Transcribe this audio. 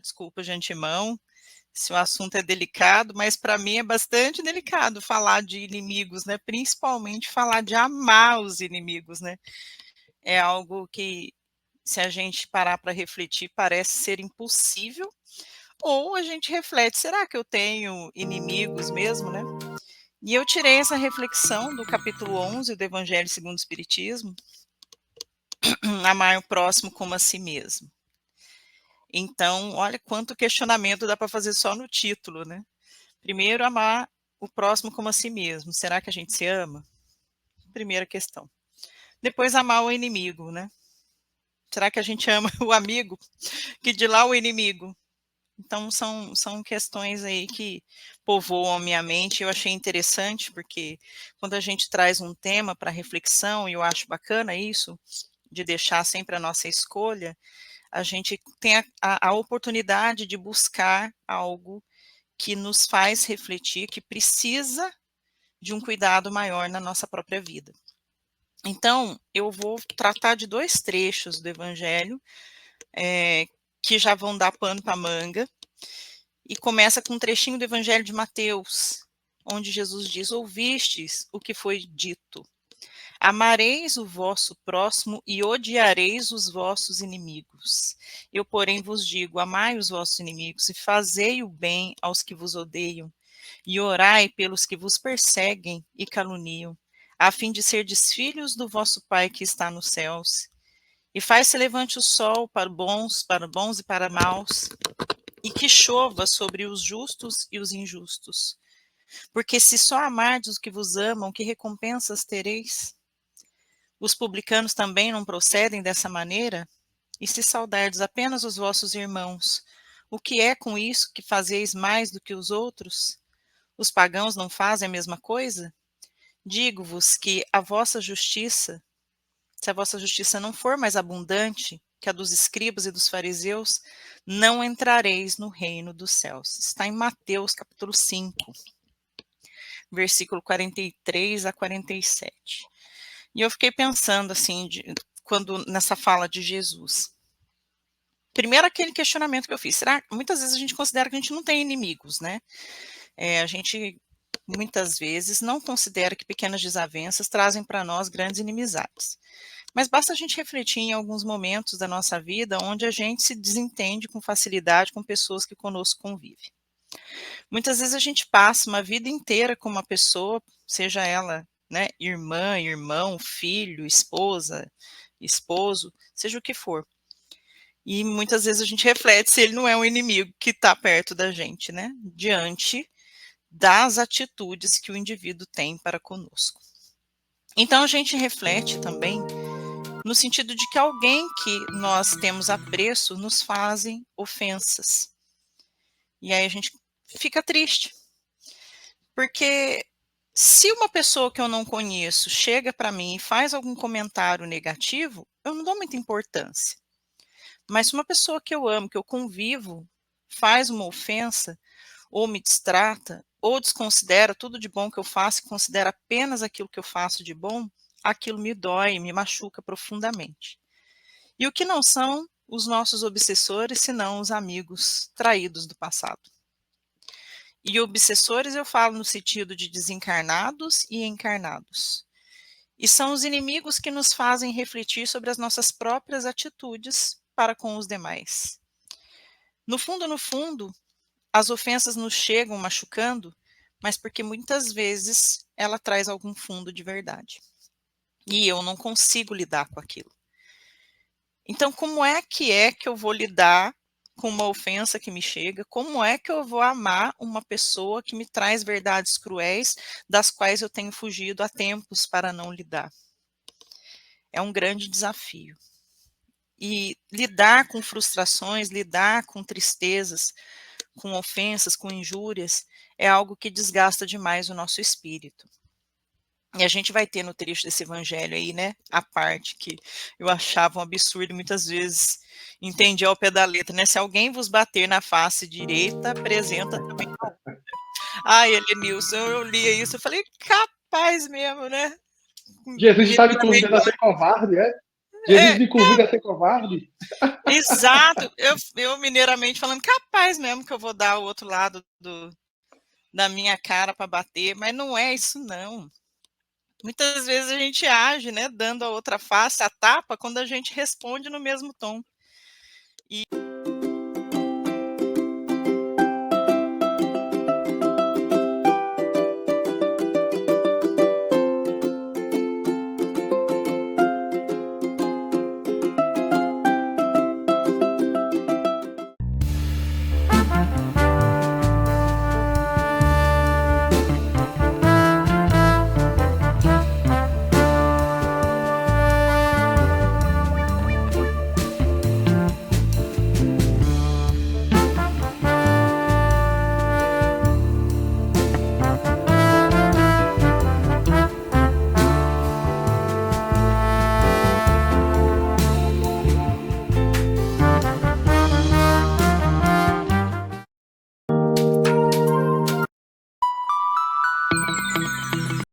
Desculpa de antemão se o assunto é delicado, mas para mim é bastante delicado falar de inimigos, né? Principalmente falar de amar os inimigos, né? É algo que, se a gente parar para refletir, parece ser impossível, ou a gente reflete, será que eu tenho inimigos mesmo, né? E eu tirei essa reflexão do capítulo 11 do Evangelho segundo o Espiritismo, amar o próximo como a si mesmo. Então, olha quanto questionamento dá para fazer só no título, né? Primeiro, amar o próximo como a si mesmo. Será que a gente se ama? Primeira questão. Depois, amar o inimigo, né? Será que a gente ama o amigo? Que de lá o inimigo? Então, são questões aí que povoam a minha mente. Eu achei interessante, porque quando a gente traz um tema para reflexão, e eu acho bacana isso, de deixar sempre a nossa escolha, a gente tem a oportunidade de buscar algo que nos faz refletir, que precisa de um cuidado maior na nossa própria vida. Então, eu vou tratar de 2 trechos do Evangelho, que já vão dar pano para manga, e começa com um trechinho do Evangelho de Mateus, onde Jesus diz: ouvistes o que foi dito, amareis o vosso próximo e odiareis os vossos inimigos. Eu, porém, vos digo, amai os vossos inimigos e fazei o bem aos que vos odeiam, e orai pelos que vos perseguem e caluniam, a fim de serdes filhos do vosso Pai que está nos céus. E faz-se levante o sol para bons e para maus, e que chova sobre os justos e os injustos. Porque se só amardes os que vos amam, que recompensas tereis? Os publicanos também não procedem dessa maneira? E se saudardes apenas os vossos irmãos, o que é com isso que fazeis mais do que os outros? Os pagãos não fazem a mesma coisa? Digo-vos que a vossa justiça, se a vossa justiça não for mais abundante que a dos escribas e dos fariseus, não entrareis no reino dos céus. Está em Mateus, capítulo 5, versículo 43 a 47. E eu fiquei pensando assim, quando nessa fala de Jesus. Primeiro, aquele questionamento que eu fiz. Muitas vezes a gente considera que a gente não tem inimigos, né? A gente muitas vezes não considera que pequenas desavenças trazem para nós grandes inimizades. Mas basta a gente refletir em alguns momentos da nossa vida onde a gente se desentende com facilidade com pessoas que conosco convivem. Muitas vezes a gente passa uma vida inteira com uma pessoa, seja ela, né, irmã, irmão, filho, esposa, esposo, seja o que for. E muitas vezes a gente reflete se ele não é um inimigo que está perto da gente, né, diante das atitudes que o indivíduo tem para conosco. Então a gente reflete também no sentido de que alguém que nós temos apreço nos fazem ofensas. E aí a gente fica triste. Porque se uma pessoa que eu não conheço chega para mim e faz algum comentário negativo, eu não dou muita importância. Mas se uma pessoa que eu amo, que eu convivo, faz uma ofensa, ou me distrata, ou desconsidera tudo de bom que eu faço e considera apenas aquilo que eu faço de bom, aquilo me dói, me machuca profundamente. E o que não são os nossos obsessores, senão os amigos traídos do passado. E obsessores eu falo no sentido de desencarnados e encarnados. E são os inimigos que nos fazem refletir sobre as nossas próprias atitudes para com os demais. No fundo, as ofensas nos chegam machucando, mas porque muitas vezes ela traz algum fundo de verdade. E eu não consigo lidar com aquilo. Então, como é que eu vou lidar com uma ofensa que me chega? Como é que eu vou amar uma pessoa que me traz verdades cruéis, das quais eu tenho fugido há tempos para não lidar? É um grande desafio. E lidar com frustrações, lidar com tristezas, com ofensas, com injúrias, é algo que desgasta demais o nosso espírito. E a gente vai ter no trecho desse evangelho aí, né, a parte que eu achava um absurdo, muitas vezes entendi ao pé da letra, né, se alguém vos bater na face direita, apresenta também. Ai, Elenilson, eu lia isso, eu falei, capaz mesmo, né? Jesus está me mineiramente convidando a ser covarde, é? Jesus é, me convida a ser covarde? exato. Eu mineiramente falando, capaz mesmo que eu vou dar o outro lado da minha cara para bater, mas não é isso não. Muitas vezes a gente age, né, dando a outra face, a tapa, quando a gente responde no mesmo tom. E